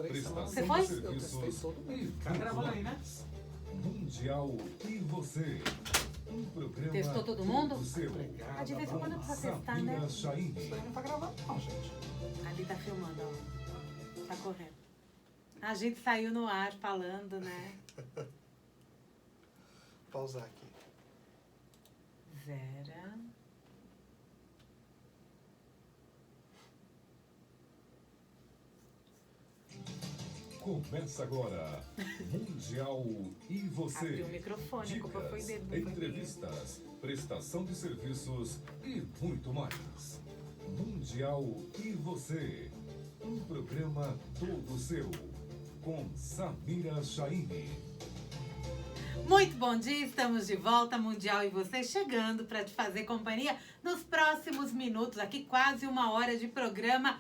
3 semanas. Você foi? Eu testei todo mês. Tá gravando aí, né? Mundial e você. Um programa Testou todo mundo? Obrigado. De vez em quando precisa testar, né? Samira Chaine. Isso aí não tá gravando não, gente. Ali tá filmando, ó. Tá correndo. A gente saiu no ar falando, né? Pausar aqui. Vera. Começa agora. Mundial e você. Abriu o microfone, a culpa foi dele. Não foi entrevistas, prestação de serviços e muito mais. Mundial e você. Um programa todo seu. Com Samira Chaine. Muito bom dia, estamos de volta, Mundial e você, chegando para te fazer companhia nos próximos minutos, aqui quase 1 hora de programa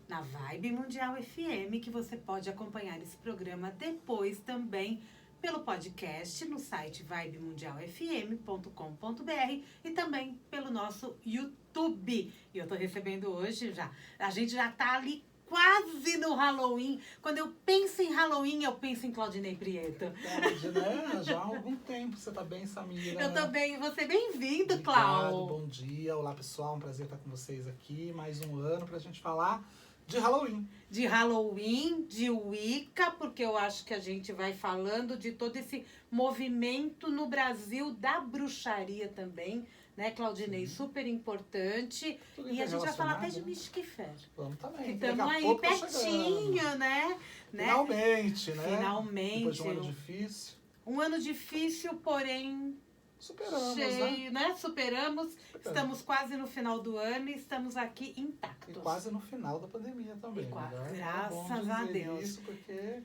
na Vibe Mundial FM, que você pode acompanhar esse programa depois também pelo podcast no site vibemundialfm.com.br e também pelo nosso YouTube. E eu tô recebendo hoje já, a gente já tá ali quase no Halloween. Quando eu penso em Halloween, eu penso em Claudinei Prieto. Né? Já há algum tempo. Você tá bem, Samira? Eu tô bem, você bem-vindo, Obrigado, Clau. bom dia. Olá, pessoal. Um prazer estar com vocês aqui. Mais um ano pra gente falar de Halloween. De Halloween, de Wicca, porque eu acho que a gente vai falando de todo esse movimento no Brasil da bruxaria também, né, Claudinei? Super importante. Tudo E a gente vai falar até de interrelacionado, né? Mistiquefer. Vamos também. Que Daqui estamos a aí pouco tá pertinho, chegando. né? Finalmente, né? Finalmente. Depois de um ano difícil. Um ano difícil, porém Superamos, cheio, né? Superamos. Estamos quase no final do ano e estamos aqui intactos. E quase no final da pandemia também. E quase, né? graças É bom a dizer Deus. Isso porque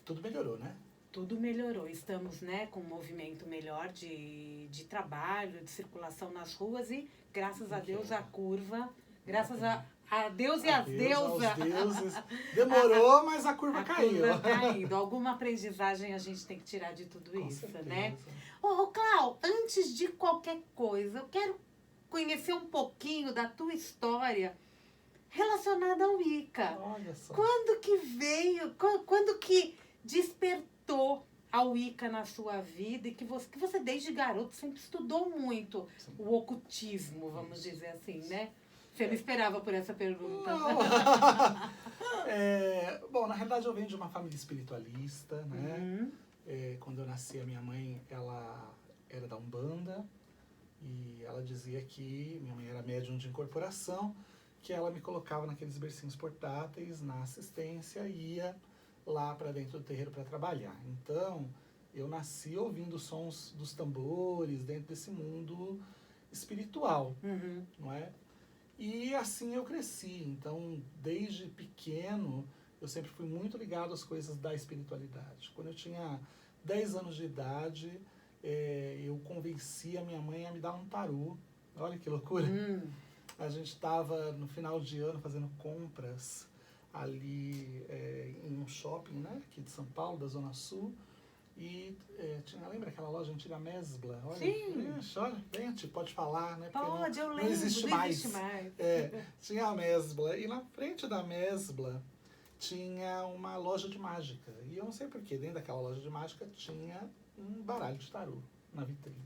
tudo melhorou, né? Tudo melhorou. Estamos, né, com um movimento melhor de trabalho, de circulação nas ruas e, graças a Deus, a curva, graças a Deus e as deusas. Aos deuses. Demorou, mas a curva A caiu. curva caindo. Alguma aprendizagem a gente tem que tirar de tudo Com isso, certeza. né? Ô, Clau, antes de qualquer coisa, eu quero conhecer um pouquinho da tua história relacionada ao Wicca. Olha só. Quando que veio, quando que despertou a Wicca na sua vida e que você desde garoto sempre estudou muito Sim. o ocultismo, vamos dizer assim, né? Você não esperava por essa pergunta. Não. Bom, na realidade eu venho de uma família espiritualista, né? Uhum. Quando eu nasci, a minha mãe, ela era da Umbanda e ela dizia que minha mãe era médium de incorporação, que ela me colocava naqueles bercinhos portáteis na assistência e ia lá para dentro do terreiro para trabalhar. Então, eu nasci ouvindo sons dos tambores dentro desse mundo espiritual, Uhum. não é? E assim eu cresci. Então, desde pequeno, eu sempre fui muito ligado às coisas da espiritualidade. Quando eu tinha 10 anos de idade, eu convenci a minha mãe a me dar um tarô. Olha que loucura. A gente estava no final de ano fazendo compras ali em um shopping, né, aqui de São Paulo, da Zona Sul. E lembra aquela loja antiga Mesbla? Olha, Sim. Olha, gente, pode falar, né? Porque Pode, eu não lembro. existe não mais. existe mais. Tinha a Mesbla. E na frente da Mesbla tinha uma loja de mágica. E eu não sei porquê, dentro daquela loja de mágica tinha um baralho de tarô na vitrine.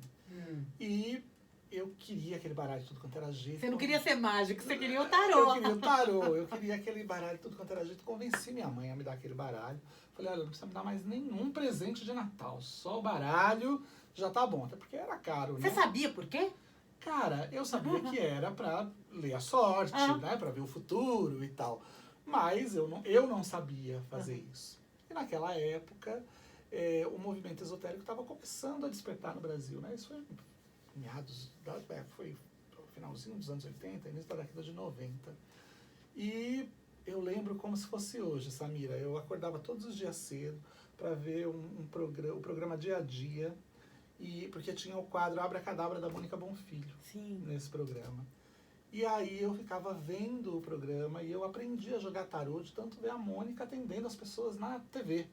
E eu queria aquele baralho de tudo quanto era jeito. Você não queria ser mágico, você queria o Eu tarô. queria o tarô, eu queria aquele baralho de tudo quanto era jeito. Convenci minha mãe a me dar aquele baralho. Falei, olha, não precisa me dar mais nenhum presente de Natal. Só o baralho já tá bom. Até porque era caro, né? Você sabia por quê? Cara, eu sabia que era pra ler a sorte, né? Pra ver o futuro e tal. Mas eu não sabia fazer isso. E naquela época, o movimento esotérico estava começando a despertar no Brasil, né? Isso foi foi no finalzinho dos anos 80, início da década de 90. E eu lembro como se fosse hoje, Samira. Eu acordava todos os dias cedo para ver o programa Dia a Dia, porque tinha o quadro Abracadabra da Mônica Bonfilho. Sim. Nesse programa. E aí eu ficava vendo o programa e eu aprendi a jogar tarô de tanto ver a Mônica atendendo as pessoas na TV.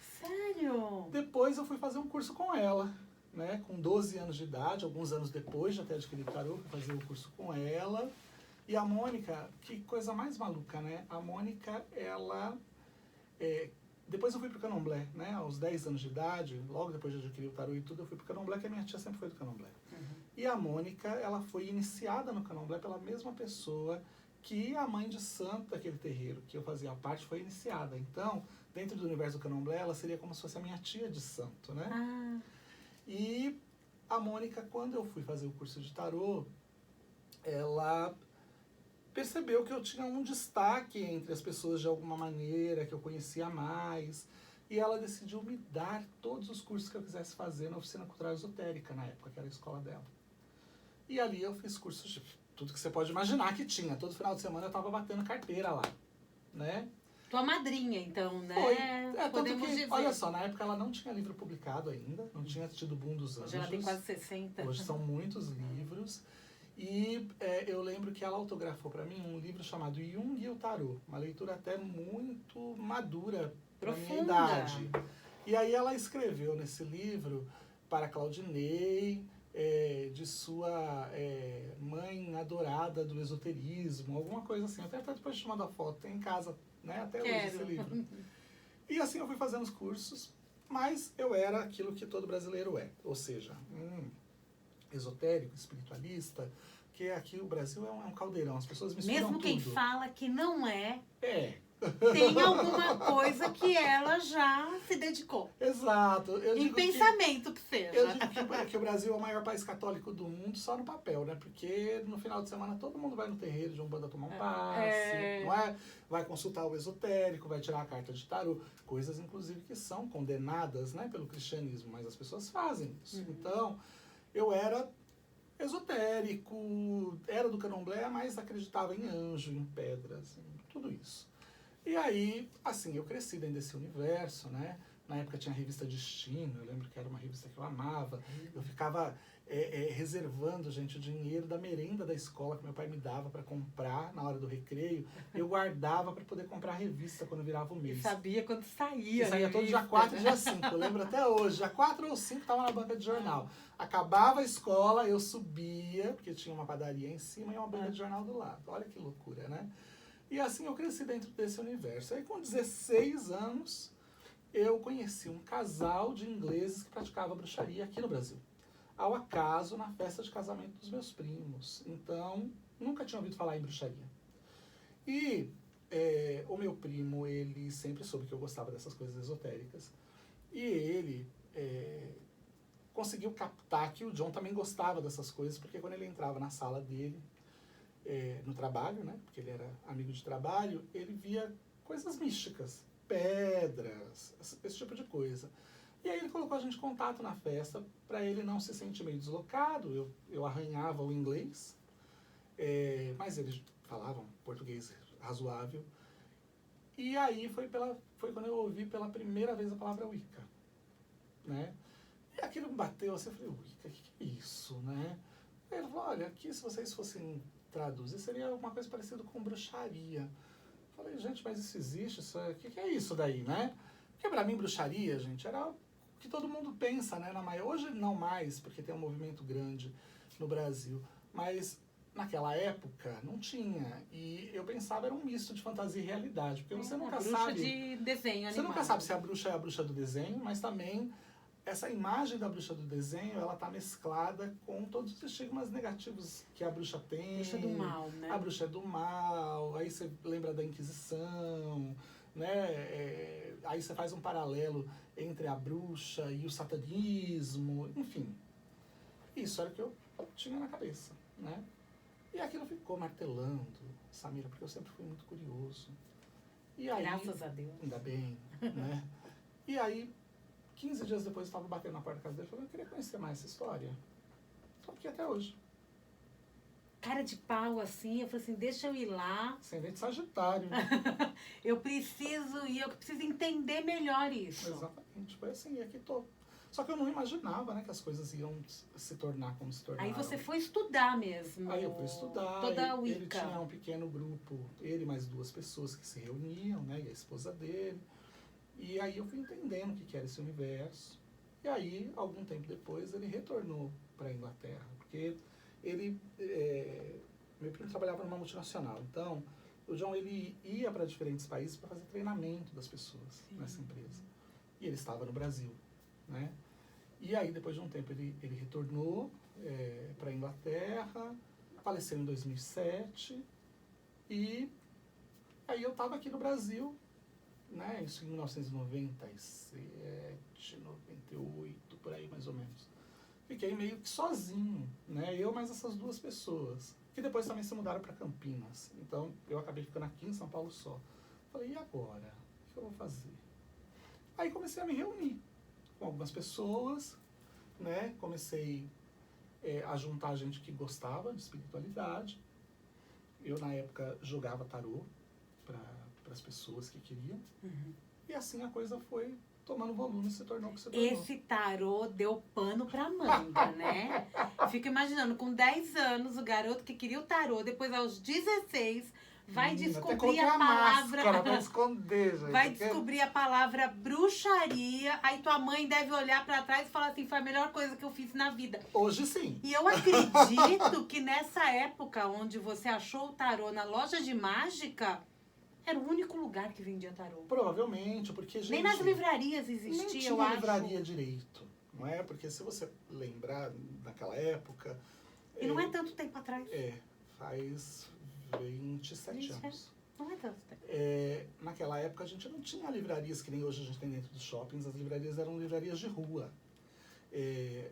Sério? Depois eu fui fazer um curso com ela, né? Com 12 anos de idade, alguns anos depois de até adquirir tarô, fui fazer o curso com ela. E a Mônica, que coisa mais maluca, né? A Mônica, ela Depois eu fui pro candomblé, né? Aos 10 anos de idade, logo depois de adquirir o tarô e tudo, eu fui pro candomblé, que a minha tia sempre foi do candomblé. E a Mônica, ela foi iniciada no candomblé pela mesma pessoa que a mãe de santo daquele terreiro, que eu fazia parte, foi iniciada. Então, dentro do universo do candomblé, ela seria como se fosse a minha tia de santo, né? E a Mônica, quando eu fui fazer o curso de tarô, ela percebeu que eu tinha um destaque entre as pessoas de alguma maneira, que eu conhecia mais, e ela decidiu me dar todos os cursos que eu quisesse fazer na Oficina Cultural Esotérica, na época, que era a escola dela. E ali eu fiz cursos de tudo que você pode imaginar que tinha. Todo final de semana eu estava batendo carteira lá, né? Tua madrinha, então, né? Foi. Podemos dizer. Olha só, na época ela não tinha livro publicado ainda, não tinha tido o boom dos anjos. Hoje ela tem quase 60. Hoje são muitos livros. E eu lembro que ela autografou para mim um livro chamado Jung e o Tarô, uma leitura até muito madura para minha idade. E aí ela escreveu nesse livro para Claudinei, de sua mãe adorada do esoterismo, alguma coisa assim. Até depois te mando a foto, tem em casa, né? Até hoje esse livro. E assim eu fui fazendo os cursos, mas eu era aquilo que todo brasileiro é, ou seja, esotérico, espiritualista, que aqui o Brasil é um caldeirão, as pessoas misturam Mesmo tudo. quem fala que não é, tem alguma coisa que ela já se dedicou. Exato. Em pensamento que seja. Eu digo que o Brasil é o maior país católico do mundo só no papel, né? Porque no final de semana todo mundo vai no terreiro de Umbanda tomar um passe, não é? Vai consultar o esotérico, vai tirar a carta de tarô. Coisas, inclusive, que são condenadas, né, pelo cristianismo, mas as pessoas fazem isso. Então, eu era esotérico, era do candomblé, mas acreditava em anjo, em pedras, em tudo isso. E aí, assim, eu cresci dentro desse universo, né? Na época tinha a revista Destino, eu lembro que era uma revista que eu amava. Eu ficava reservando, gente, o dinheiro da merenda da escola que meu pai me dava para comprar na hora do recreio. Eu guardava para poder comprar a revista quando virava o mês. E sabia quando saía. Saía todo dia 4 e dia 5, eu lembro até hoje. Dia 4 ou 5 estava na banca de jornal. Acabava a escola, eu subia, porque tinha uma padaria em cima e uma banca de jornal do lado. Olha que loucura, né? E assim eu cresci dentro desse universo. Aí com 16 anos, eu conheci um casal de ingleses que praticava bruxaria aqui no Brasil. Ao acaso, na festa de casamento dos meus primos. Então, nunca tinha ouvido falar em bruxaria. E o meu primo, ele sempre soube que eu gostava dessas coisas esotéricas. E ele conseguiu captar que o John também gostava dessas coisas, porque quando ele entrava na sala dele, no trabalho, né, porque ele era amigo de trabalho, ele via coisas místicas, pedras, esse tipo de coisa. E aí ele colocou a gente em contato na festa, para ele não se sentir meio deslocado. Eu arranhava o inglês, mas eles falavam português razoável. E aí foi quando eu ouvi pela primeira vez a palavra Wicca, né? E aquilo me bateu assim, eu falei, Wicca, o que é isso, né? Aí ele falou, olha, aqui se vocês fossem traduzir, seria alguma coisa parecida com bruxaria. Eu falei, gente, mas isso existe? O que é isso daí, né? Porque pra mim, bruxaria, gente, era o que todo mundo pensa, né? Hoje não mais, porque tem um movimento grande no Brasil. Mas naquela época não tinha. E eu pensava era um misto de fantasia e realidade. Porque você nunca sabe... de desenho animado. Você nunca sabe se a bruxa é a bruxa do desenho, mas também essa imagem da bruxa do desenho, ela tá mesclada com todos os estigmas negativos que a bruxa tem. A bruxa do mal, né? A bruxa é do mal, aí você lembra da Inquisição, né? Aí você faz um paralelo entre a bruxa e o satanismo, enfim. Isso era o que eu tinha na cabeça, né? E aquilo ficou martelando, Samira, porque eu sempre fui muito curioso. E aí, graças a Deus. Ainda bem, né? E aí, 15 dias depois eu estava batendo na porta da casa dele e falei, eu queria conhecer mais essa história. Só porque até hoje. Cara de pau, assim, eu falei assim, deixa eu ir lá. Ascendente Sagitário. Eu preciso ir, eu preciso entender melhor isso. Exatamente, foi assim, e aqui tô. Só que eu não imaginava, né, que as coisas iam se tornar como se tornaram. Aí você foi estudar mesmo. Aí eu fui estudar. Toda a Wicca. Ele tinha um pequeno grupo, ele mais 2 pessoas que se reuniam, né, e a esposa dele. E aí eu fui entendendo o que era esse universo. E aí, algum tempo depois, ele retornou para a Inglaterra. Porque ele... meu primo trabalhava numa multinacional. Então, o John, ele ia para diferentes países para fazer treinamento das pessoas nessa empresa. E ele estava no Brasil, né? E aí, depois de um tempo, ele retornou para a Inglaterra, faleceu em 2007, e aí eu estava aqui no Brasil, né? Isso em 1997, 98, por aí mais ou menos. Fiquei meio que sozinho, né? Eu mais essas duas pessoas, que depois também se mudaram para Campinas. Então, eu acabei ficando aqui em São Paulo só. Falei, e agora? O que eu vou fazer? Aí comecei a me reunir com algumas pessoas, né? Comecei a juntar gente que gostava de espiritualidade. Eu, na época, jogava tarô para as pessoas que queriam. E assim a coisa foi tomando volume e se tornou o que se tornou. Esse tarô deu pano pra manga, né? Eu fico imaginando, com 10 anos, o garoto que queria o tarô, depois aos 16, vai descobrir a palavra... Máscara pra esconder, gente. Vai descobrir a palavra bruxaria, aí tua mãe deve olhar pra trás e falar assim, foi a melhor coisa que eu fiz na vida. Hoje sim. E eu acredito que nessa época, onde você achou o tarô na loja de mágica, era o único lugar que vendia tarô. Provavelmente, porque, gente... Nem nas livrarias existia, nem tinha eu acho. livraria direito, não é? Porque se você lembrar, naquela época... E não é tanto tempo atrás. Faz 27 anos. Não é tanto tempo. Naquela época a gente não tinha livrarias que nem hoje a gente tem dentro dos shoppings, as livrarias eram livrarias de rua. É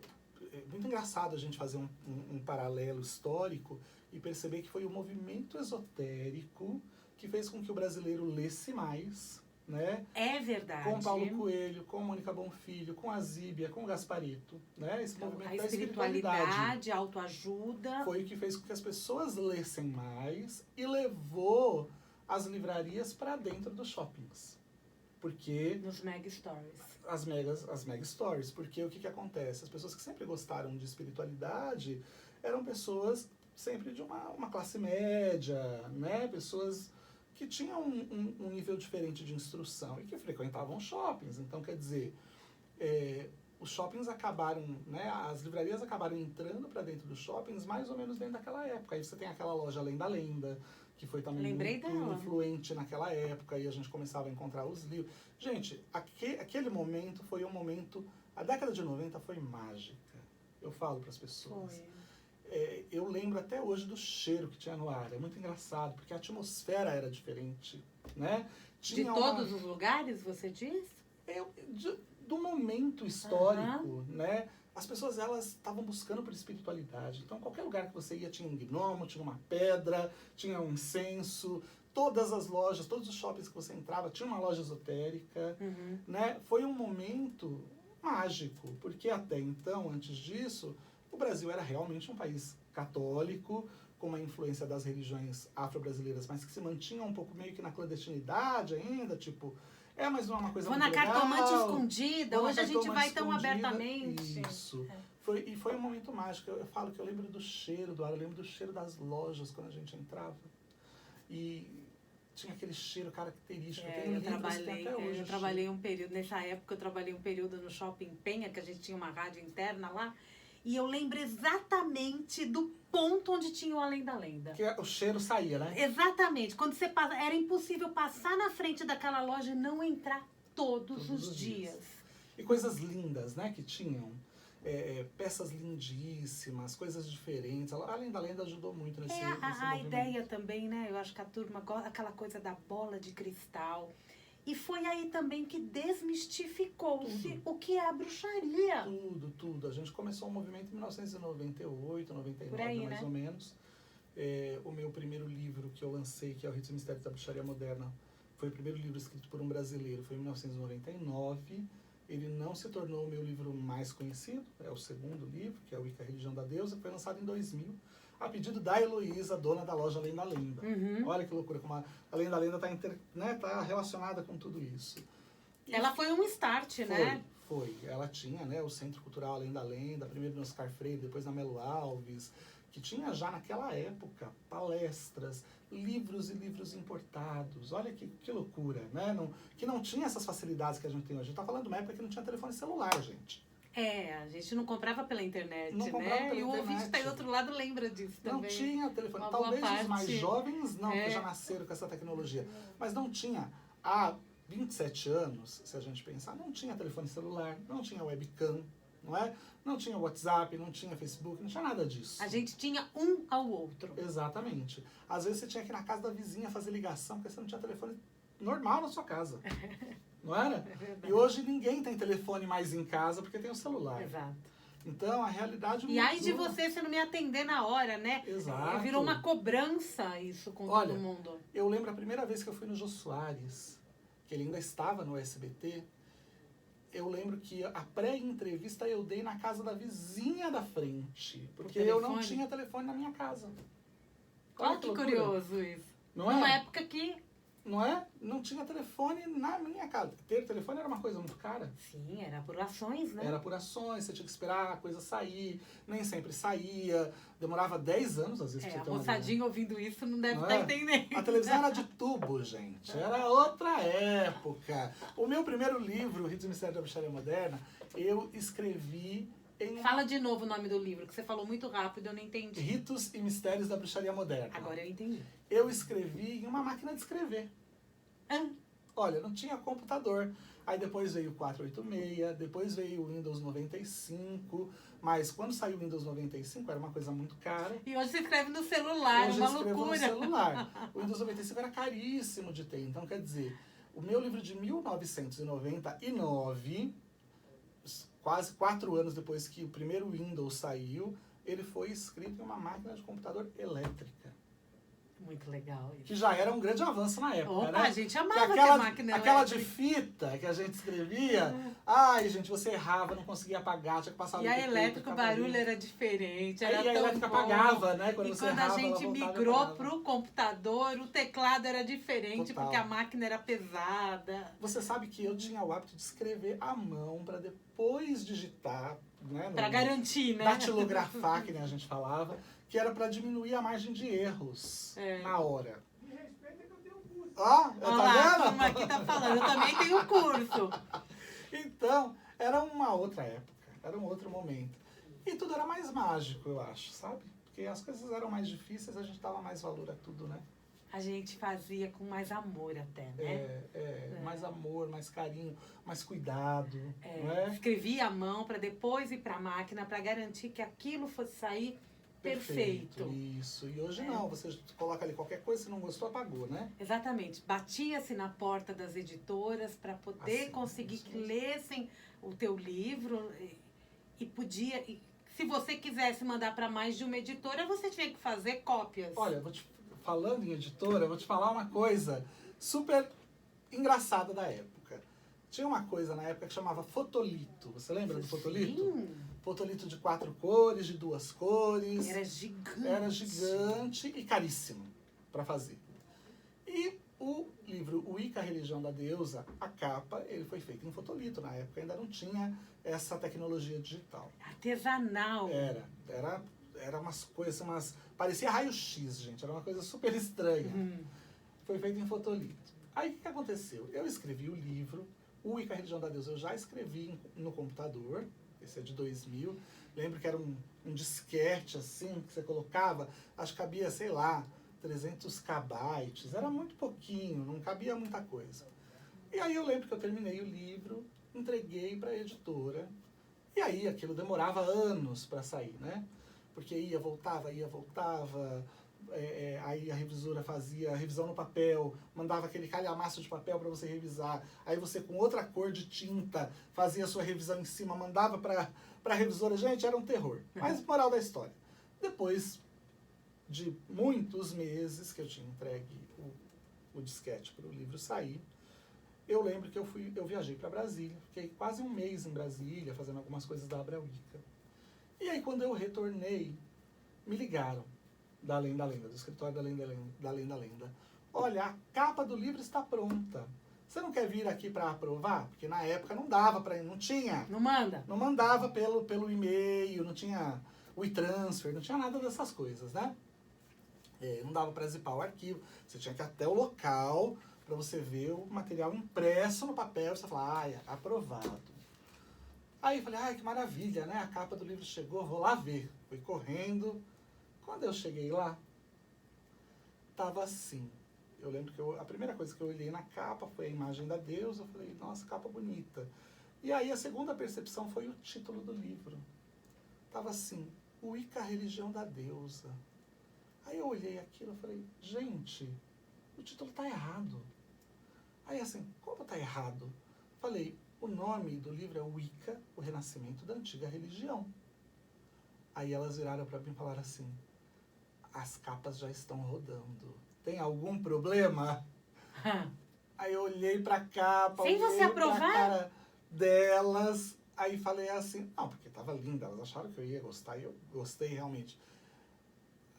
muito engraçado a gente fazer um paralelo histórico e perceber que foi o movimento esotérico que fez com que o brasileiro lesse mais, né? É verdade. Com Paulo Coelho, com Mônica Bonfilho, com a Zíbia, com Gasparito, né? Esse Então, movimento a da espiritualidade, a autoajuda. foi o que fez com que as pessoas lessem mais e levou as livrarias para dentro dos shoppings. Porque... Nos mega stories. As mega stories. Porque o que acontece? As pessoas que sempre gostaram de espiritualidade eram pessoas sempre de uma classe média, né? Pessoas que tinham um nível diferente de instrução e que frequentavam shoppings. Então, quer dizer, os shoppings acabaram, né? As livrarias acabaram entrando para dentro dos shoppings mais ou menos dentro daquela época. Aí você tem aquela loja Além da Lenda, que foi também muito influente naquela época, e a gente começava a encontrar os livros. Gente, aquele momento foi um momento... A década de 90 foi mágica. Eu falo para as pessoas. Foi. Eu lembro até hoje do cheiro que tinha no ar. É muito engraçado, porque a atmosfera era diferente, né? Tinha de todos os lugares, você diz? Do momento histórico, né? As pessoas, elas estavam buscando por espiritualidade. Então, qualquer lugar que você ia tinha um gnomo, tinha uma pedra, tinha um incenso. Todas as lojas, todos os shoppings que você entrava, tinha uma loja esotérica, né? Foi um momento mágico, porque até então, antes disso... O Brasil era realmente um país católico, com uma influência das religiões afro-brasileiras, mas que se mantinha um pouco meio que na clandestinidade ainda, tipo, mas não é uma coisa muito legal. Vou na cartomante escondida, hoje a gente vai tão abertamente. Isso. E foi um momento mágico. Eu falo que eu lembro do cheiro do ar, eu lembro do cheiro das lojas quando a gente entrava. E tinha aquele cheiro característico. Eu trabalhei um período, nessa época eu trabalhei um período no Shopping Penha, que a gente tinha uma rádio interna lá. E eu lembro exatamente do ponto onde tinha o Além da Lenda. Que o cheiro saía, né? Exatamente. Quando você passa, era impossível passar na frente daquela loja e não entrar todos os dias. E coisas lindas, né? Que tinham. Peças lindíssimas, coisas diferentes. Além da Lenda ajudou muito nesse movimento. A ideia também, né? Eu acho que a turma gosta aquela coisa da bola de cristal. E foi aí também que desmistificou-se o que é a bruxaria. Tudo. A gente começou um movimento em 1998, 99, por aí, mais né? ou menos. O meu primeiro livro que eu lancei, que é o Ritos e Mistérios da Bruxaria Moderna, foi o primeiro livro escrito por um brasileiro, foi em 1999. Ele não se tornou o meu livro mais conhecido, é o segundo livro, que é o Wicca, a Religião da Deusa, foi lançado em 2000. A pedido da Heloísa, dona da loja Além da Lenda. Olha que loucura, como a Além da Lenda está relacionada com tudo isso. Ela foi um start, né? Foi. Ela tinha, né, o Centro Cultural Além da Lenda, primeiro no Oscar Freire, depois na Melo Alves, que tinha já naquela época palestras, livros e livros importados. Olha que loucura, né? Que não tinha essas facilidades que a gente tem hoje. A gente está falando de uma época que não tinha telefone celular, gente. A gente não comprava pela internet, Não comprava né? pela E o ouvinte que internet. tá aí do outro lado lembra disso Não também. tinha telefone. Uma boa Talvez os mais parte. jovens não, É. que já nasceram com essa tecnologia. Mas não tinha. Há 27 anos, se a gente pensar, não tinha telefone celular, não tinha webcam, não é? Não tinha WhatsApp, não tinha Facebook, não tinha nada disso. A gente tinha um ao outro. Exatamente. Às vezes você tinha que ir na casa da vizinha fazer ligação, porque você não tinha telefone normal na sua casa. Não era? É verdade. E hoje ninguém tem telefone mais em casa porque tem o celular. Exato. Então a realidade E ai de mudou. você não me atender na hora, né? Exato. Virou uma cobrança isso com Olha, todo mundo. Eu lembro a primeira vez que eu fui no Jô Soares, que ele ainda estava no SBT. Eu lembro que a pré-entrevista eu dei na casa da vizinha da frente. Porque eu não telefone? tinha telefone na minha casa. Olha que loucura. curioso isso. Não Numa é? época que, Não é? Não tinha telefone na minha casa. Ter telefone era uma coisa muito cara. sim, era por ações, né? Era por ações, você tinha que esperar a coisa sair. Nem sempre saía. Demorava 10 anos, às vezes, pra A você ter uma moçadinha ouvindo isso não deve Não estar é? entendendo. A televisão era de tubo, gente. Era outra época. O meu primeiro livro, Ritos e Mistérios da Bruxaria Moderna, eu escrevi em Fala de novo o nome do livro, que você falou muito rápido, eu não entendi. Ritos e Mistérios da Bruxaria Moderna. Agora eu entendi. Eu escrevi em uma máquina de escrever. Olha, não tinha computador. Aí depois veio o 486, depois veio o Windows 95, mas quando saiu o Windows 95 era uma coisa muito cara. E hoje você escreve no celular, Hoje uma eu escrevo loucura. no celular. O Windows 95 era caríssimo de ter. Então, quer dizer, o meu livro de 1999, quase 4 anos depois que o primeiro Windows saiu, ele foi escrito em uma máquina de computador elétrica. Muito legal isso. Que já era um grande avanço na época, Opa, né? a gente Que amava ter aquela, máquina aquela de elétrica. fita que a gente escrevia, ai, gente, você errava, não conseguia apagar, tinha que passar E a elétrica, o barulho era diferente, era Aí a tão elétrica bom. apagava, né? Quando E você quando errava, a gente ela voltava e migrou apagava. pro computador, o teclado era diferente, Total. porque a máquina era pesada. Você sabe que eu tinha o hábito de escrever à mão para depois digitar, né? Pra garantir, né? Datilografar, que nem a gente falava, que era para diminuir a margem de erros na hora. Ó, Olha lá, a tá turma vendo? aqui tá falando, eu também tenho curso. Então, era uma outra época, era um outro momento. E tudo era mais mágico, eu acho, sabe? Porque as coisas eram mais difíceis, a gente dava mais valor a tudo, né? A gente fazia com mais amor até, né? Mais amor, mais carinho, mais cuidado, não é? Escrevia à mão para depois ir para a máquina para garantir que aquilo fosse sair perfeito. Isso. E hoje não, você coloca ali qualquer coisa, se não gostou, apagou, né? Exatamente. Batia-se na porta das editoras para poder Assim, conseguir isso que mesmo. lessem o teu livro e podia... se você quisesse mandar para mais de uma editora, você tinha que fazer cópias. Olha, falando em editora, eu vou te falar uma coisa super engraçada da época. Tinha uma coisa na época que chamava fotolito. Você lembra do fotolito? Sim. Fotolito de 4 cores, de 2 cores. Era gigante. Era gigante e caríssimo para fazer. E o livro O Wicca, a Religião da Deusa, a capa, ele foi feito em fotolito. Na época ainda não tinha essa tecnologia digital. Artesanal. Era umas coisas, parecia raio-x, gente. Era uma coisa super estranha. Foi feito em fotolito. Aí o que aconteceu? Eu escrevi o livro, O Wicca, a Religião da Deusa, eu já escrevi no computador. Esse é de 2000. Lembro que era um disquete, assim, que você colocava, acho que cabia, sei lá, 300 kbytes. Era muito pouquinho, não cabia muita coisa. E aí eu lembro que eu terminei o livro, entreguei para a editora. E aí aquilo demorava anos para sair, né? Porque ia, voltava. Aí a revisora fazia a revisão no papel, mandava aquele calhamaço de papel para você revisar. Aí você, com outra cor de tinta, fazia a sua revisão em cima, mandava para a revisora. Gente, era um terror. Mas moral da história. Depois de muitos meses que eu tinha entregue o disquete para o livro sair, eu lembro que eu viajei para Brasília. Fiquei quase um mês em Brasília, fazendo algumas coisas da Abra Wicca. E aí, quando eu retornei, me ligaram da Além da Lenda, do escritório da Além da Lenda. Olha, a capa do livro está pronta. Você não quer vir aqui para aprovar? Porque na época não dava para ir, não tinha. Não manda? Não mandava pelo e-mail, não tinha o e-transfer, não tinha nada dessas coisas, né? Não dava para zipar o arquivo. Você tinha que ir até o local para você ver o material impresso no papel e você falar, aprovado. Aí falei, ai, que maravilha, né? A capa do livro chegou, vou lá ver. Fui correndo. Quando eu cheguei lá, tava assim. Eu lembro que a primeira coisa que eu olhei na capa foi a imagem da deusa. Eu falei, nossa, capa bonita. E aí a segunda percepção foi o título do livro. Tava assim, Wicca, a religião da deusa. Aí eu olhei aquilo e falei, gente, o título tá errado. Aí assim, como tá errado? Falei, o nome do livro é Wicca, o renascimento da antiga religião. Aí elas viraram para mim e falaram assim, as capas já estão rodando. Tem algum problema? Aí eu olhei pra capa, sem você aprovar? Pra cara delas, aí falei assim, não, porque tava linda, elas acharam que eu ia gostar, e eu gostei realmente.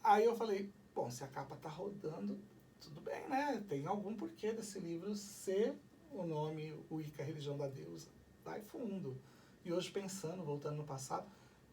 Aí eu falei, bom, se a capa tá rodando, tudo bem, né? Tem algum porquê desse livro ser o nome Wicca, a religião da deusa. Vai fundo. E hoje pensando, voltando no passado,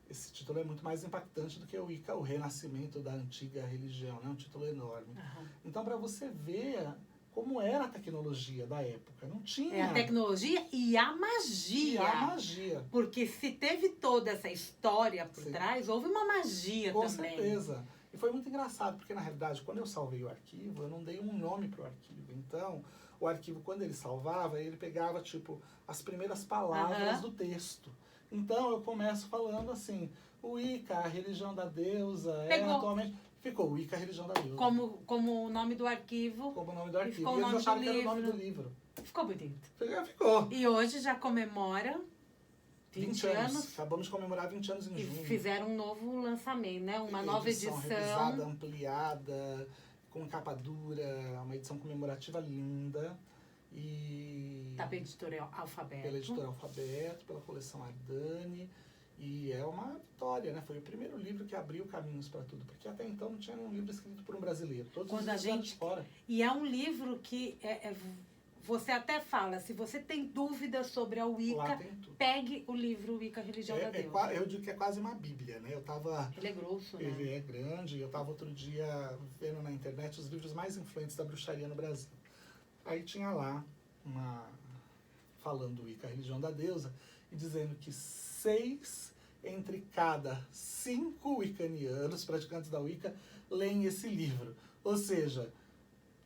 esse título é muito mais impactante do que o Wicca, o renascimento da antiga religião, né? Um título enorme. Uhum. Então, para você ver como era a tecnologia da época, não tinha... É a tecnologia e a magia. E a magia. Porque se teve toda essa história por Sim. trás, houve uma magia Com também. Com certeza. E foi muito engraçado, porque na realidade, quando eu salvei o arquivo, eu não dei um nome para o arquivo. Então, o arquivo, quando ele salvava, ele pegava, tipo, as primeiras palavras do texto. Então, eu começo falando assim, o Wicca, a religião da deusa, atualmente... Ficou Wicca, a religião da deusa. Como o nome do arquivo. Como o nome do arquivo. E eles acharam que era o nome do livro. Ficou bonito. Ficou. E hoje já comemora 20 anos. Acabamos de comemorar 20 anos em junho. E fizeram um novo lançamento, né? Uma nova edição. Revisada, ampliada, com capa dura, uma edição comemorativa linda. E tá pela editora Alfabeto. Pela editora Alfabeto, pela coleção Ardani. E é uma vitória, né? Foi o primeiro livro que abriu caminhos para tudo. Porque até então não tinha nenhum livro escrito por um brasileiro. Todos os livros eram de fora. E é um livro que você até fala, se você tem dúvidas sobre a Wicca, pegue o livro Wicca, a religião da deusa. Eu digo que é quase uma bíblia, né? Ele é grosso, né? Ele é grande. Eu estava outro dia vendo na internet os livros mais influentes da bruxaria no Brasil. Aí tinha lá falando Wicca, a religião da deusa, e dizendo que 6 entre cada 5 wiccanianos, praticantes da Wicca, leem esse livro. Ou seja,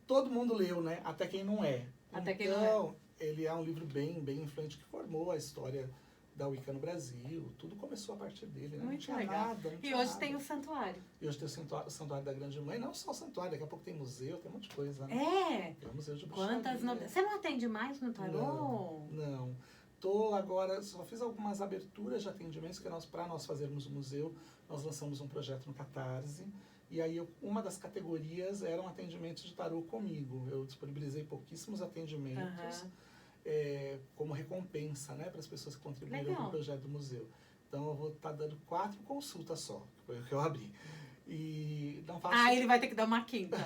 todo mundo leu, né? Até quem não é. Então, ele é um livro bem influente que formou a história da Wicca no Brasil. Tudo começou a partir dele, né? Muito não tinha legal. nada. E hoje tem o santuário. E hoje tem o santuário da Grande Mãe. Não só o santuário, daqui a pouco tem museu, tem um monte de coisa, né? Tem um museu de bruxaria. Quantas novidades. Você não atende mais no tarô? Não. Tô agora, só fiz algumas aberturas de atendimentos que para nós fazermos o museu, nós lançamos um projeto no Catarse. E aí uma das categorias eram atendimentos de tarô comigo. Eu disponibilizei pouquíssimos atendimentos como recompensa, né, para as pessoas que contribuíram com o projeto do museu. Então eu vou estar dando 4 consultas só, que foi o que eu abri. E não faço... ele vai ter que dar uma quinta.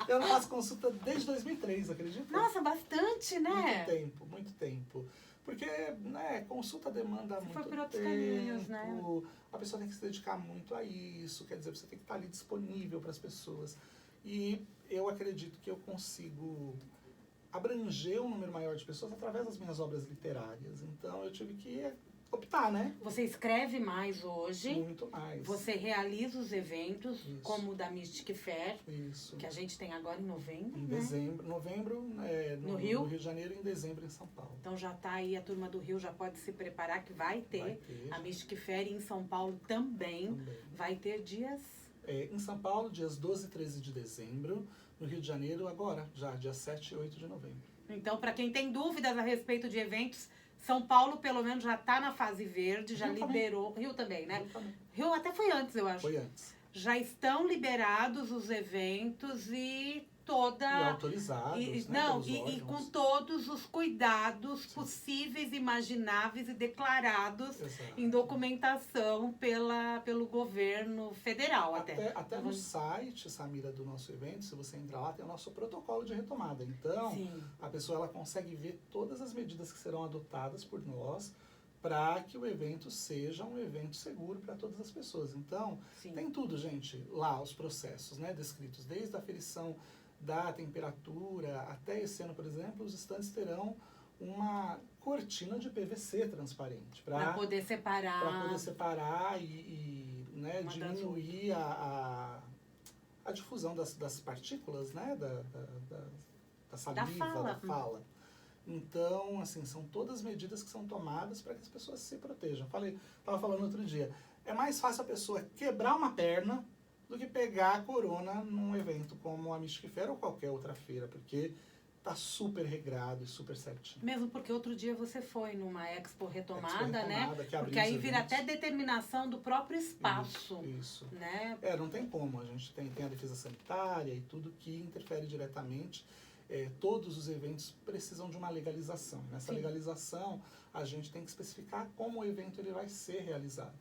Eu não faço consulta desde 2003, acredita? Nossa, bastante, né? Muito tempo. Porque, né, consulta demanda muito tempo. Foi por outros caminhos, né? A pessoa tem que se dedicar muito a isso, quer dizer, você tem que estar ali disponível para as pessoas. E eu acredito que eu consigo abranger um número maior de pessoas através das minhas obras literárias. Então, eu tive que optar, né? Você escreve mais hoje. Muito mais. Você realiza os eventos, como o da Mystic Fair, Isso. que a gente tem agora em novembro, Em né? dezembro. Novembro no Rio de Janeiro e em dezembro em São Paulo. Então já está aí, a turma do Rio já pode se preparar que vai ter a Mystic Fair, e em São Paulo também. Vai ter dias... em São Paulo, dias 12 e 13 de dezembro. No Rio de Janeiro, agora, já, dia 7 e 8 de novembro. Então, para quem tem dúvidas a respeito de eventos, São Paulo, pelo menos, já está na fase verde, já liberou... Rio também, né? Rio até foi antes, eu acho. Foi antes. Já estão liberados os eventos e toda... E autorizados, né? E com todos os cuidados possíveis, imagináveis e declarados em documentação pelo governo federal até no site, Samira, do nosso evento, se você entrar lá, tem o nosso protocolo de retomada. Então, a pessoa ela consegue ver todas as medidas que serão adotadas por nós para que o evento seja um evento seguro para todas as pessoas. Então, tem tudo, gente, lá, os processos, né, descritos, desde a aferição da temperatura até esse ano, por exemplo, os estandes terão uma cortina de PVC transparente Para poder separar. e né, diminuir a difusão das partículas, né, da saliva, da fala. Então, assim, são todas medidas que são tomadas para que as pessoas se protejam. Estava falando outro dia, é mais fácil a pessoa quebrar uma perna do que pegar a corona num evento como a Mystic Fair ou qualquer outra feira, porque tá super regrado e super certinho. Mesmo porque outro dia você foi numa Expo Retomada, né? Que porque aí vira até determinação do próprio espaço. Isso. Né? Não tem como. A gente tem a defesa sanitária e tudo que interfere diretamente. Todos os eventos precisam de uma legalização. Nessa legalização, a gente tem que especificar como o evento ele vai ser realizado.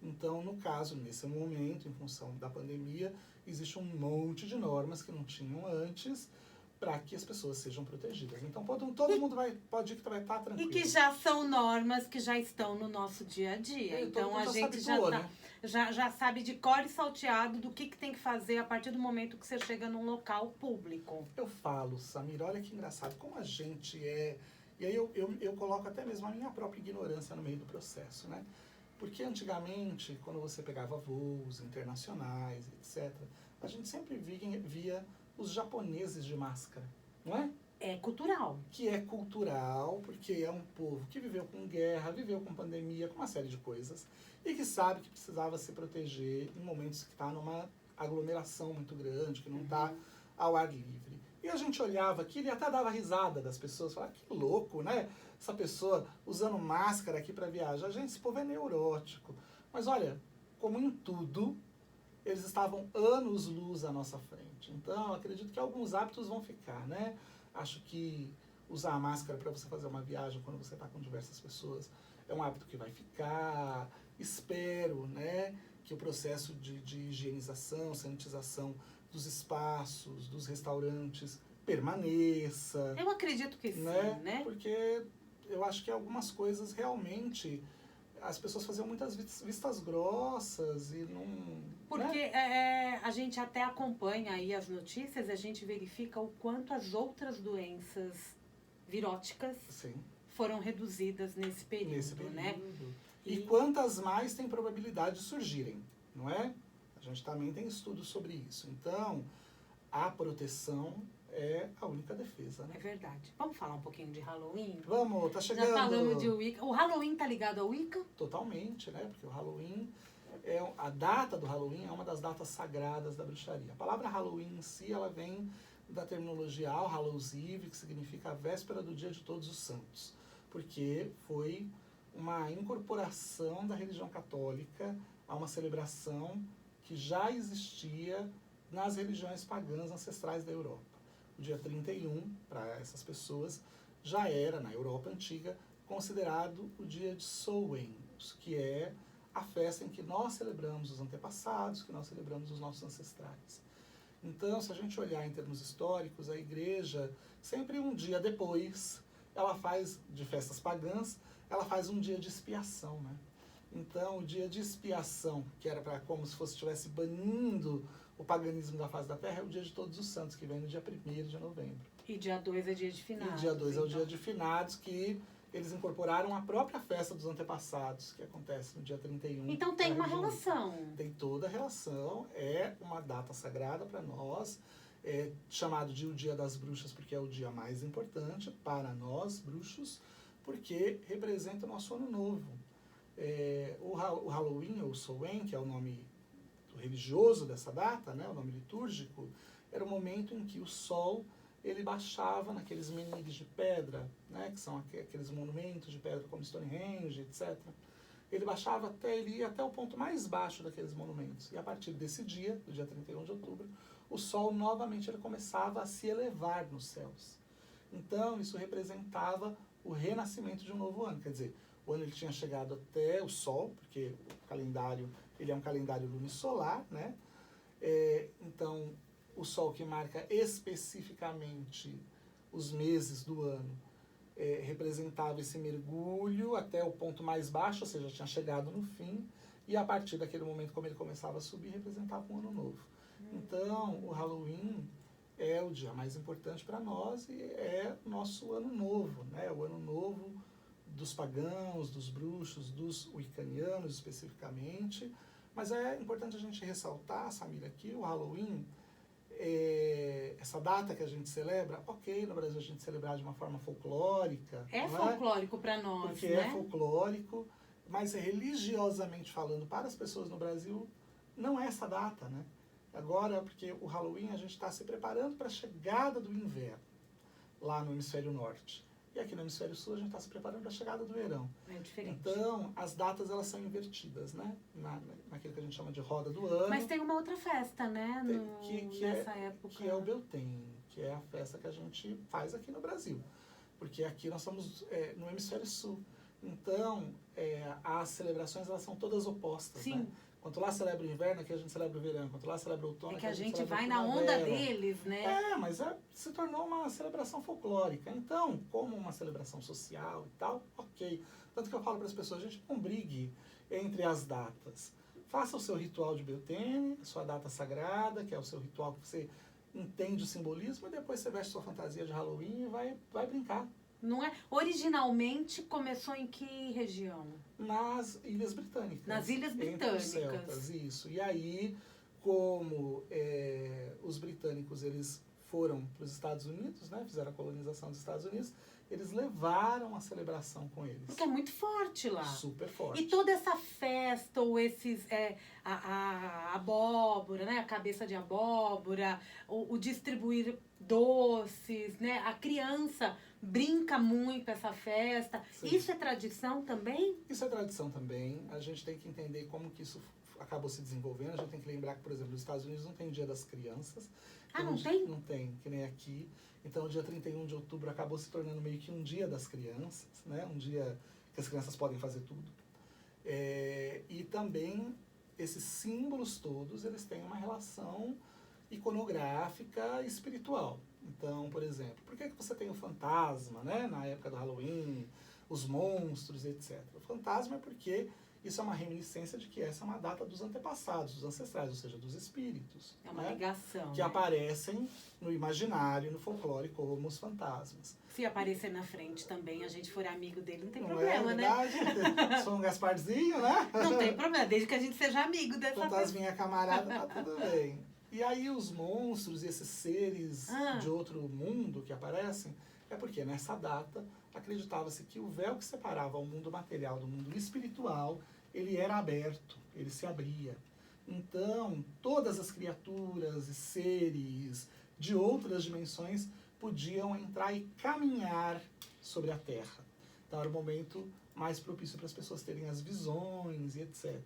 Então, no caso, nesse momento, em função da pandemia, existe um monte de normas que não tinham antes para que as pessoas sejam protegidas. Então, todo mundo pode ir que vai estar tranquilo. E que já são normas que já estão no nosso dia a dia. Então, a gente já sabe de cor e salteado do que tem que fazer a partir do momento que você chega num local público. Eu falo, Samir, olha que engraçado, como a gente é... E aí eu coloco até mesmo a minha própria ignorância no meio do processo, né? Porque antigamente, quando você pegava voos internacionais, etc., a gente sempre via os japoneses de máscara, não é? É cultural. Que é cultural, porque é um povo que viveu com guerra, viveu com pandemia, com uma série de coisas, e que sabe que precisava se proteger em momentos que está numa aglomeração muito grande, que não está ao ar livre. E a gente olhava aquilo e até dava risada das pessoas, falava, que louco, né? Essa pessoa usando máscara aqui para viajar. Gente, esse povo é neurótico. Mas olha, como em tudo, eles estavam anos-luz à nossa frente. Então, acredito que alguns hábitos vão ficar, né? Acho que usar a máscara para você fazer uma viagem quando você está com diversas pessoas é um hábito que vai ficar. Espero, né, que o processo de higienização, sanitização dos espaços, dos restaurantes permaneça. Eu acredito que sim, né? Porque eu acho que algumas coisas realmente as pessoas faziam muitas vistas grossas e não... Porque a gente até acompanha aí as notícias, a gente verifica o quanto as outras doenças viróticas foram reduzidas nesse período, né? E quantas mais tem probabilidade de surgirem, não é? A gente também tem estudos sobre isso. Então, a proteção é a única defesa, né? É verdade. Vamos falar um pouquinho de Halloween? Vamos, tá chegando. Já falamos de Wicca. O Halloween tá ligado ao Wicca? Totalmente, né? Porque o Halloween, a data do Halloween é uma das datas sagradas da bruxaria. A palavra Halloween em si, ela vem da terminologia All Hallows Eve, que significa a véspera do Dia de Todos os Santos. Porque foi uma incorporação da religião católica a uma celebração que já existia nas religiões pagãs ancestrais da Europa. O dia 31, para essas pessoas, já era, na Europa antiga, considerado o dia de Samhain, que é a festa em que nós celebramos os antepassados, que nós celebramos os nossos ancestrais. Então, se a gente olhar em termos históricos, a igreja, sempre um dia depois, ela faz, de festas pagãs, ela faz um dia de expiação, né? Então, o dia de expiação, que era para como se estivesse banindo o paganismo da face da terra, é o dia de Todos os Santos, que vem no dia 1º de novembro. E dia 2 é dia de finados. E dia 2 é o dia de finados, que eles incorporaram a própria festa dos antepassados, que acontece no dia 31. Então tem uma relação. Tem toda a relação, é uma data sagrada para nós, é chamado de o Dia das Bruxas, porque é o dia mais importante para nós, bruxos, porque representa o nosso ano novo. O Halloween, ou Samhain, que é o nome religioso dessa data, né, o nome litúrgico, era o momento em que o sol ele baixava naqueles menires de pedra, né, que são aqueles monumentos de pedra como Stonehenge, etc. Ele baixava ele ia até o ponto mais baixo daqueles monumentos. E a partir desse dia, do dia 31 de outubro, o sol novamente ele começava a se elevar nos céus. Então, isso representava o renascimento de um novo ano. Quer dizer, o ano ele tinha chegado até o sol, porque o calendário ele é um calendário lunisolar, né? Então, o sol que marca especificamente os meses do ano representava esse mergulho até o ponto mais baixo, ou seja, tinha chegado no fim, e a partir daquele momento, como ele começava a subir, representava um ano novo. Então, o Halloween é o dia mais importante para nós e é nosso ano novo, né? O ano novo dos pagãos, dos bruxos, dos wiccanianos especificamente. Mas é importante a gente ressaltar, Samira, que o Halloween, essa data que a gente celebra, ok, no Brasil a gente celebrar de uma forma folclórica. É folclórico para nós, porque né? É folclórico, mas religiosamente falando, para as pessoas no Brasil, não é essa data, né? Agora, porque o Halloween a gente está se preparando para a chegada do inverno, lá no hemisfério norte. E aqui no hemisfério sul a gente está se preparando para a chegada do verão. É diferente. Então, as datas elas são invertidas, né? Naquilo que a gente chama de roda do ano. Mas tem uma outra festa, né? Nessa época. Que é o Beltane, que é a festa que a gente faz aqui no Brasil. Porque aqui nós estamos no hemisfério sul. Então, as celebrações elas são todas opostas, Sim. né? Enquanto lá celebra o inverno, aqui a gente celebra o verão. Enquanto lá celebra o outono, é que a gente celebra vai a na primavera. onda deles, né? Mas se tornou uma celebração folclórica. Então, como uma celebração social e tal, ok. Tanto que eu falo para as pessoas, gente, não brigue entre as datas. Faça o seu ritual de Beltane, a sua data sagrada, que é o seu ritual que você entende o simbolismo, e depois você veste sua fantasia de Halloween e vai brincar. Não é? Originalmente começou em que região? Nas Ilhas Britânicas. Nas Ilhas Entre Britânicas. os celtas, isso. E aí, como os britânicos eles foram para os Estados Unidos, né, fizeram a colonização dos Estados Unidos, eles levaram a celebração com eles. Porque é muito forte lá. Super forte. E toda essa festa, ou esses, a abóbora, né? A cabeça de abóbora, o distribuir doces, né? A criança brinca muito essa festa. Sim. Isso é tradição também? Isso é tradição também. A gente tem que entender como que isso acabou se desenvolvendo. A gente tem que lembrar que, por exemplo, nos Estados Unidos não tem Dia das Crianças. Não tem? Não tem, que nem aqui. Então, o dia 31 de outubro acabou se tornando meio que um dia das crianças, né? Um dia que as crianças podem fazer tudo. E também, esses símbolos todos, eles têm uma relação iconográfica e espiritual. Então, por exemplo, por que você tem o fantasma, né? Na época do Halloween, os monstros, etc. O fantasma é porque isso é uma reminiscência de que essa é uma data dos antepassados, dos ancestrais, ou seja, dos espíritos. É uma né? ligação. Que aparecem no imaginário, no folclore, como os fantasmas. Se aparecer na frente também, a gente for amigo dele, não tem Não problema, é né? verdade? Sou um Gasparzinho, né? Não tem problema, desde que a gente seja amigo dessa pessoa. Fantasminha camarada, tá tudo bem. E aí os monstros e esses seres de outro mundo que aparecem, é porque nessa data acreditava-se que o véu que separava o mundo material do mundo espiritual, ele era aberto, ele se abria. Então, todas as criaturas e seres de outras dimensões podiam entrar e caminhar sobre a Terra. Então, era o momento mais propício para as pessoas terem as visões e etc.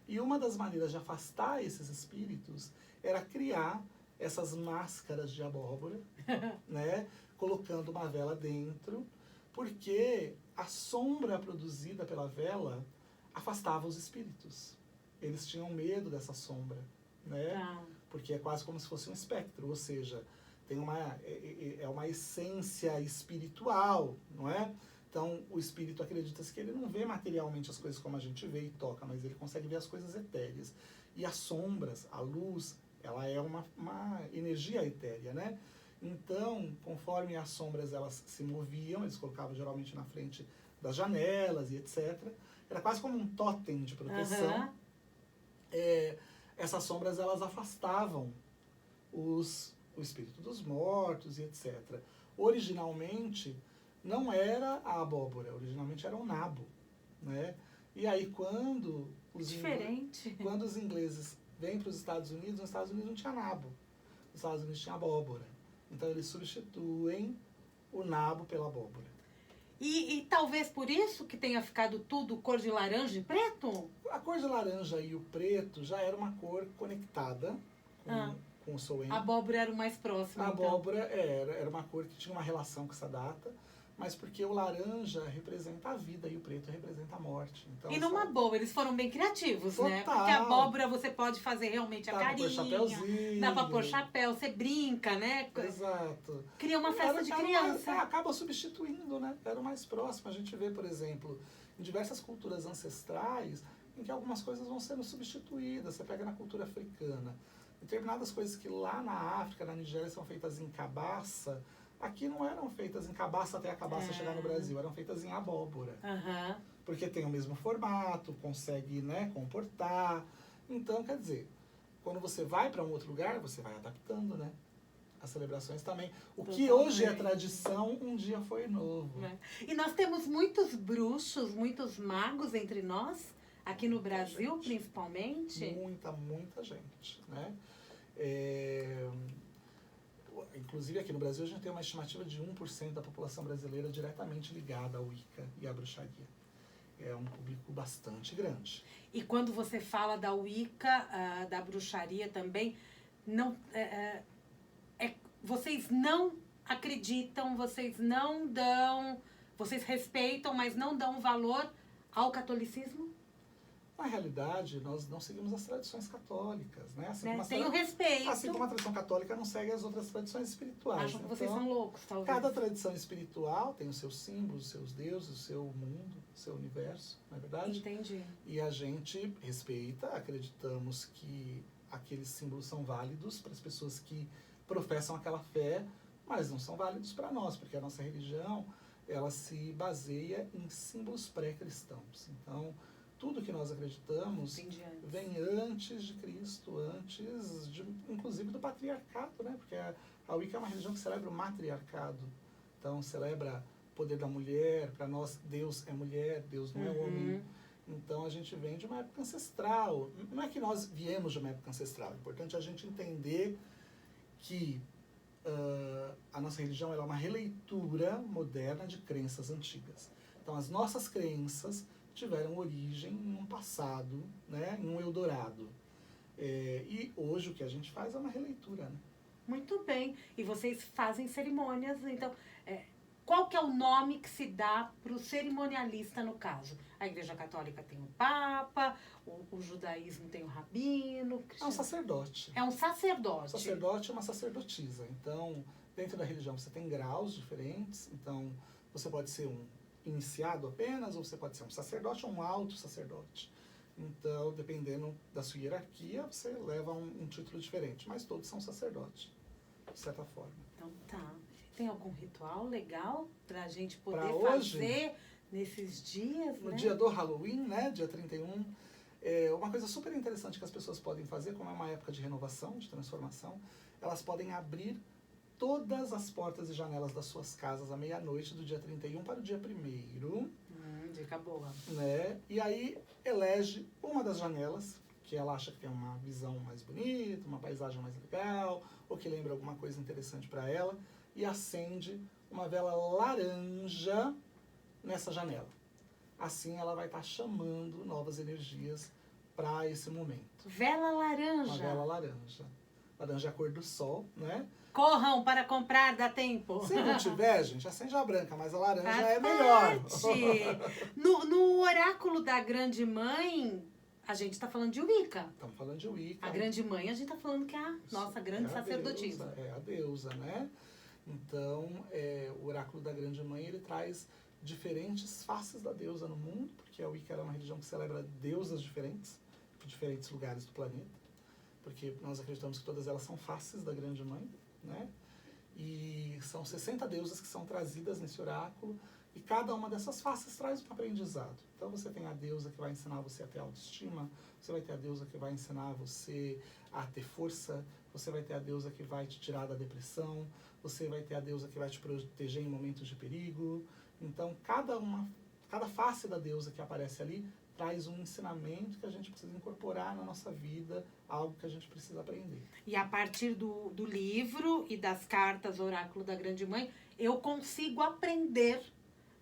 E uma das maneiras de afastar esses espíritos era criar essas máscaras de abóbora, né? Colocando uma vela dentro, porque a sombra produzida pela vela afastava os espíritos. Eles tinham medo dessa sombra, né? Porque é quase como se fosse um espectro, ou seja, tem uma essência espiritual, não é? Então, o espírito acredita-se que ele não vê materialmente as coisas como a gente vê e toca, mas ele consegue ver as coisas etéreas. E as sombras, a luz, ela é uma energia etérea, né? Então, conforme as sombras elas se moviam, eles colocavam geralmente na frente das janelas e etc. Era quase como um totem de proteção. Essas sombras elas afastavam o espírito dos mortos e etc. Originalmente, não era a abóbora, originalmente era o nabo, né? E aí quando os ingleses vêm para os Estados Unidos, nos Estados Unidos não tinha nabo, nos Estados Unidos tinha abóbora. Então eles substituem o nabo pela abóbora. E talvez por isso que tenha ficado tudo cor de laranja e preto? A cor de laranja e o preto já era uma cor conectada com o Samhain. A abóbora era o mais próximo. A abóbora era uma cor que tinha uma relação com essa data, mas porque o laranja representa a vida e o preto representa a morte. Então, e numa boa, eles foram bem criativos, total. Né? Porque a abóbora você pode fazer realmente a carinha. Dá pra pôr chapéu, você brinca, né? Exato. Cria uma festa de criança. Acaba substituindo, né? Era o mais próximo. A gente vê, por exemplo, em diversas culturas ancestrais, em que algumas coisas vão sendo substituídas. Você pega na cultura africana. Determinadas coisas que lá na África, na Nigéria, são feitas em cabaça, aqui não eram feitas em cabaça até a cabaça chegar no Brasil, eram feitas em abóbora. Aham. Porque tem o mesmo formato, consegue, né, comportar. Então, quer dizer, quando você vai para um outro lugar, você vai adaptando, né? As celebrações também. O que hoje é tradição, um dia foi novo. E nós temos muitos bruxos, muitos magos entre nós, aqui no Brasil, principalmente. Muita gente, né? Inclusive aqui no Brasil a gente tem uma estimativa de 1% da população brasileira diretamente ligada ao Wicca e à bruxaria. É um público bastante grande. E quando você fala da Wicca, da bruxaria também, não, vocês não acreditam, vocês não dão, vocês respeitam, mas não dão valor ao catolicismo? Na realidade, nós não seguimos as tradições católicas, né? Assim, Tem o respeito. Assim como a tradição católica não segue as outras tradições espirituais. Acham que vocês são loucos, talvez. Cada tradição espiritual tem os seus símbolos, os seus deuses, o seu mundo, o seu universo, não é verdade? Entendi. E a gente respeita, acreditamos que aqueles símbolos são válidos para as pessoas que professam aquela fé, mas não são válidos para nós, porque a nossa religião, ela se baseia em símbolos pré-cristãos. Então, tudo que nós acreditamos vem antes de Cristo, antes, inclusive, do patriarcado, né? Porque a Wicca é uma religião que celebra o matriarcado. Então, celebra o poder da mulher. Para nós, Deus é mulher, Deus não é homem. Então, a gente vem de uma época ancestral. Não é que nós viemos de uma época ancestral. É importante a gente entender que a nossa religião ela é uma releitura moderna de crenças antigas. Então, as nossas crenças tiveram origem em um passado, né, em um Eldorado. E hoje o que a gente faz é uma releitura. Né? Muito bem. E vocês fazem cerimônias, então... qual que é o nome que se dá para o cerimonialista, no caso? A Igreja Católica tem o Papa, o judaísmo tem o Rabino... É um sacerdote. É um sacerdote. O sacerdote é uma sacerdotisa. Então, dentro da religião você tem graus diferentes. Então, você pode ser um iniciado apenas, ou você pode ser um sacerdote ou um alto sacerdote. Então, dependendo da sua hierarquia, você leva um título diferente. Mas todos são sacerdotes, de certa forma. Então, tá. Tem algum ritual legal pra gente poder fazer nesses dias, no né? dia do Halloween, né, dia 31, uma coisa super interessante que as pessoas podem fazer, como é uma época de renovação, de transformação, elas podem abrir todas as portas e janelas das suas casas à meia-noite do dia 31 para o dia 1º. Dica boa. Né? E aí elege uma das janelas, que ela acha que tem uma visão mais bonita, uma paisagem mais legal, ou que lembra alguma coisa interessante para ela, e acende uma vela laranja nessa janela. Assim ela vai estar chamando novas energias para esse momento. Vela laranja. Uma vela laranja. Laranja é a cor do sol, né? Corram para comprar, dá tempo. Se não tiver, gente, acende a branca, mas a laranja é melhor. No oráculo da Grande Mãe, a gente está falando de Wicca. Estamos falando de Wicca. A Grande Mãe, a gente está falando que é a nossa grande sacerdotisa. É a deusa, né? Então, o oráculo da Grande Mãe, ele traz diferentes faces da deusa no mundo, porque a Wicca é uma religião que celebra deusas diferentes, de diferentes lugares do planeta, porque nós acreditamos que todas elas são faces da Grande Mãe, né? E são 60 deusas que são trazidas nesse oráculo, e cada uma dessas faces traz um aprendizado. Então você tem a deusa que vai ensinar você a ter autoestima, você vai ter a deusa que vai ensinar você a ter força, você vai ter a deusa que vai te tirar da depressão, você vai ter a deusa que vai te proteger em momentos de perigo. Então cada face da deusa que aparece ali traz um ensinamento que a gente precisa incorporar na nossa vida, algo que a gente precisa aprender. E a partir do livro e das cartas Oráculo da Grande Mãe, eu consigo aprender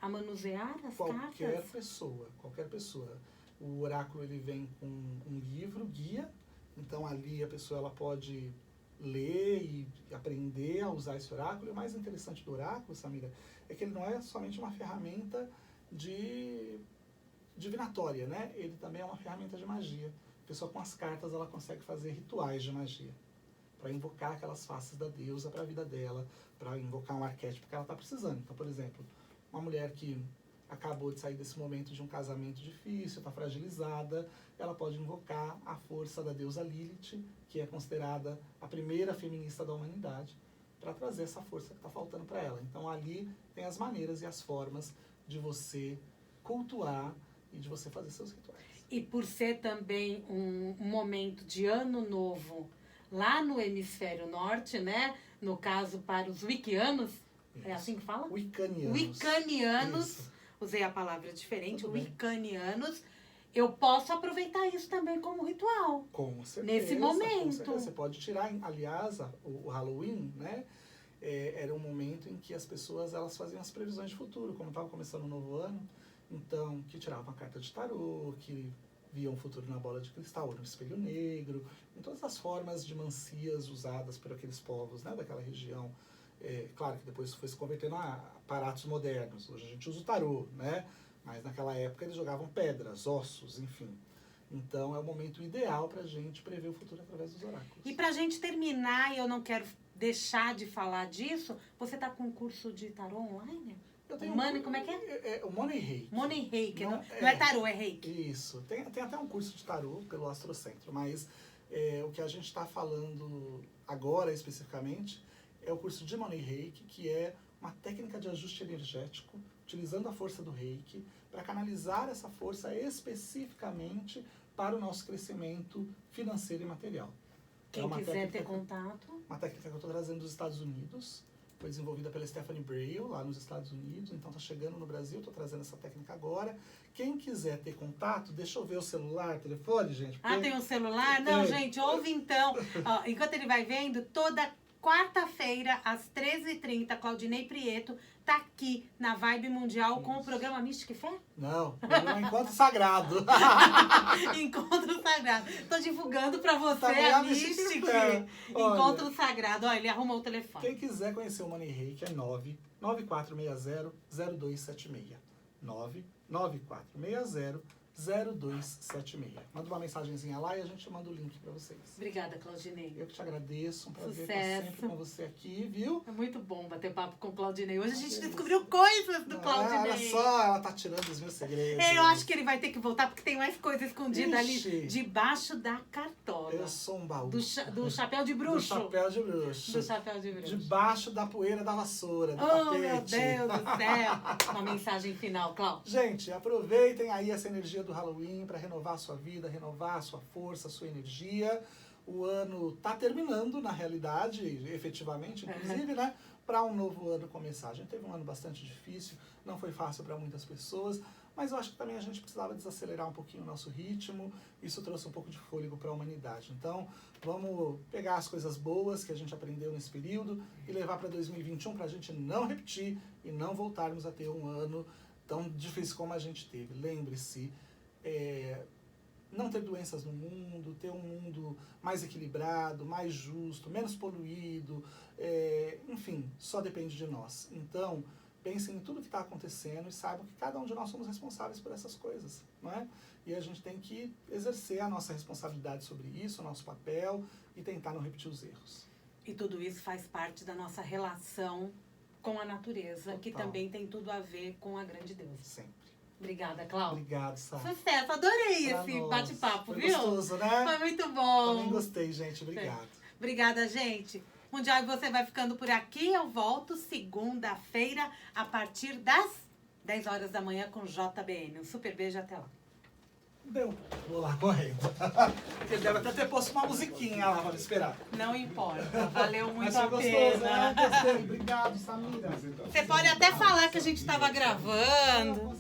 a manusear as cartas? Qualquer pessoa. O oráculo ele vem com um livro, guia, então ali a pessoa ela pode ler e aprender a usar esse oráculo. E o mais interessante do oráculo, Samira, é que ele não é somente uma ferramenta de divinatória, né? Ele também é uma ferramenta de magia. A pessoa com as cartas ela consegue fazer rituais de magia para invocar aquelas faces da deusa para a vida dela, para invocar um arquétipo que ela está precisando. Então, por exemplo, uma mulher que acabou de sair desse momento de um casamento difícil, está fragilizada, ela pode invocar a força da deusa Lilith, que é considerada a primeira feminista da humanidade, para trazer essa força que está faltando para ela. Então ali tem as maneiras e as formas de você cultuar e de você fazer seus rituais. E por ser também um momento de ano novo lá no hemisfério norte, né? No caso, para os wiccanos, é assim que fala? Wiccanianos. Wiccanianos, Isso. usei a palavra diferente, Tudo bem. wiccanianos, eu posso aproveitar isso também como ritual. Com certeza. Nesse momento. Com certeza. Você pode tirar, aliás, o Halloween, né? Era um momento em que as pessoas elas faziam as previsões de futuro, como estava começando o novo ano. Então, que tiravam a carta de tarô, que viam o futuro na bola de cristal ou no espelho negro, em todas as formas de mancias usadas por aqueles povos, né, daquela região. Claro que depois foi se convertendo a aparatos modernos. Hoje a gente usa o tarô, né? Mas naquela época eles jogavam pedras, ossos, enfim. Então é o momento ideal para a gente prever o futuro através dos oráculos. E para a gente terminar, e eu não quero deixar de falar disso, você está com um curso de tarô online? Eu tenho como é que é? O Money Reiki. Money Reiki, não Não, é tarô, é Reiki. Isso. Tem até um curso de tarô pelo Astrocentro, mas o que a gente está falando agora especificamente é o curso de Money Reiki, que é uma técnica de ajuste energético, utilizando a força do Reiki, para canalizar essa força especificamente para o nosso crescimento financeiro e material. Quem quiser ter contato. Uma técnica que eu estou trazendo dos Estados Unidos, foi desenvolvida pela Stephanie Braille, lá nos Estados Unidos, então está chegando no Brasil, estou trazendo essa técnica agora. Quem quiser ter contato, deixa eu ver o celular, telefone, gente. Ah, tem um celular? Não, gente, ouve então. Ó, enquanto ele vai vendo, toda quarta-feira, às 13h30, Claudinei Prieto tá aqui na Vibe Mundial com o programa Mística e Fé? Não, programa Encontro Sagrado. Encontro Sagrado. Tô divulgando pra você Também a Mística e Mística. Fé. Encontro Sagrado. Olha, ele arrumou o telefone. Quem quiser conhecer o Money Reiki é 99460-0276. 99460-0276. Manda uma mensagenzinha lá e a gente manda o link pra vocês. Obrigada, Claudinei. Eu que te agradeço, um prazer Sucesso. estar sempre com você aqui, viu? É muito bom bater papo com o Claudinei. Hoje a gente descobriu coisas do Claudinei. Olha só, ela tá tirando os meus segredos. Eu acho que ele vai ter que voltar porque tem mais coisa escondida Ixi. ali debaixo da cartola. Eu sou um baú. Do chapéu de bruxo. Do chapéu de bruxo. Do chapéu de bruxo. Debaixo da poeira da vassoura, do Oh, tapete. meu Deus do céu. Uma mensagem final, Cláudio. Gente, aproveitem aí essa energia do Halloween para renovar a sua vida, renovar a sua força, a sua energia. O ano tá terminando, na realidade, efetivamente, inclusive, né? Para um novo ano começar. A gente teve um ano bastante difícil, não foi fácil para muitas pessoas, mas eu acho que também a gente precisava desacelerar um pouquinho o nosso ritmo. Isso trouxe um pouco de fôlego para a humanidade. Então, vamos pegar as coisas boas que a gente aprendeu nesse período e levar para 2021 para a gente não repetir e não voltarmos a ter um ano tão difícil como a gente teve. Lembre-se, não ter doenças no mundo, ter um mundo mais equilibrado, mais justo, menos poluído, enfim, só depende de nós. Então, pensem em tudo que está acontecendo e saibam que cada um de nós somos responsáveis por essas coisas, não é? E a gente tem que exercer a nossa responsabilidade sobre isso, o nosso papel e tentar não repetir os erros. E tudo isso faz parte da nossa relação com a natureza, que Total. também tem tudo a ver com a grande deusa. Sempre. Obrigada, Cláudio. Obrigado, Sara. Sucesso, adorei Pra esse nós. bate-papo, Foi viu? gostoso, né? Foi muito bom. Também gostei, gente. Obrigado. Obrigada, gente. Mundial, e você vai ficando por aqui. Eu volto segunda-feira, a partir das 10 horas da manhã com JBN. Um super beijo, até lá. Deu. Vou lá correndo. Ele deve até ter posto uma musiquinha lá pra me esperar. Não importa, valeu muito Mas a foi gostoso, pena. né? Gostei. Obrigado, Samira. Você pode até falar que a gente estava gravando.